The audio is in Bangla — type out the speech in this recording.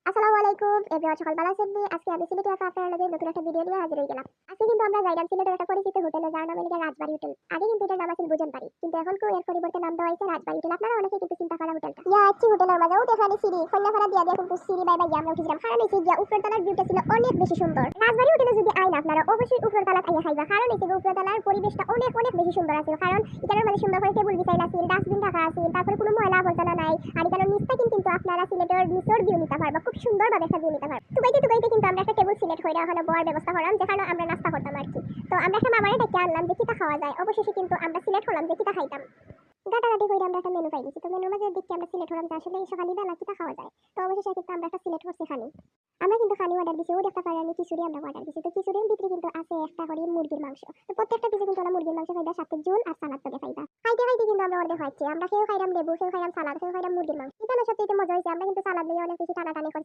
আসসালামু আলাইকুম এভরিওয়ান, সকাল বেলা আছেন নি? আজকে আমি সিলেটে আপনার লগে নতুন একটা ভিডিও নিয়ে হাজির হয়ে গেলাম। আজকে কিন্তু আমরা যাইলাম সিলেটের একটা পরিচিত হোটেলে, যার নাম হলো রাজবাড়ী হোটেল। আগে কিন্তু এটার নাম আছিল বুজনবাড়ি, কিন্তু এখন এর পরিবর্তে নাম দেওয়া হয়েছে রাজবাড়ী হোটেল। আপনারা অনেকেই কিন্তু চিন্তা করা হোটেলটা আছি হোটেলের মাঝেও দেখানি সিঁড়ি কন্যাপাড়া দিয়া দিয়া কিন্তু সিঁড়ি বাই বাই আমরা উঠেছিলাম। কারণ এসে গিয়া উপরের তলার ভিউটা ছিল অনেক বেশি সুন্দর। রাজবাড়ী হোটেলে যদি আইন আপনারা অবশ্যই উপরের তলা আইয়া খাইবা, কারণ এসে উপরের তলার পরিবেশটা অনেক অনেক বেশি সুন্দর আছে। কারণ এখানের মাঝে সুন্দর করে টেবিল বিছাইল আছে, ডাস্টবিন রাখা আছে, তারপরে কোনো ময়লা আবর্জনা নাই। আর এখানে নিচটা কিন্তু আপনারা সিলেটের নিচের ভিউ নিতে পারবা, খুব সুন্দরভাবে একটা ভিউ নিতে পারবা। টুকাইতে কিন্তু আমরা একটা টেবিল সিলেক্ট করে ওখানে বড় ব্যবস্থা করলাম, যেখানে আমরা নাস্তা করতাম আর কি। তো আমরা একটা মামারে ডেকে আনলাম যে কিটা খাওয়া যায়। অবশেষে কিন্তু আমরা সিলেক্ট হলাম যে কিটা খাইতাম। গাটাগাটি করে আমরা একটা মেনু পাই দিছি। তো মেনুর মাঝে দেখি আমরা সিলেক্ট হলাম যে আসলে এই সকালবেলা কিটা খাওয়া যায়। তো অবশেষে কিন্তু আমরা একটা সিলেক্ট করছি খানি। আমরা কিন্তু খানি অর্ডার দিছি, ও দেখতে পারে আমি খিচুড়ি আমরা অর্ডার দিছি। তো খিচুড়ির ভিতরে কিন্তু আছে একটা করে মুরগির মাংস। তো প্রত্যেকটা পিসে কিন্তু আমরা মুরগির মাংস খাইবা, সাথে ঝোল আর সালাদ তো দেখাইবা। খাইতে কিন্তু আমরা অর্ধেক খাচ্ছি। আমরা খেয়েও খাইলাম লেবু, খেয়েও খাইলাম সালাদ, খেয়েও খাইলাম মুরগির মাংস। এখানে সবচেয়ে মজা হয়েছে, আমরা কিন্তু সালাদ নিয়ে অনেক বেশি টানাটানি করছি।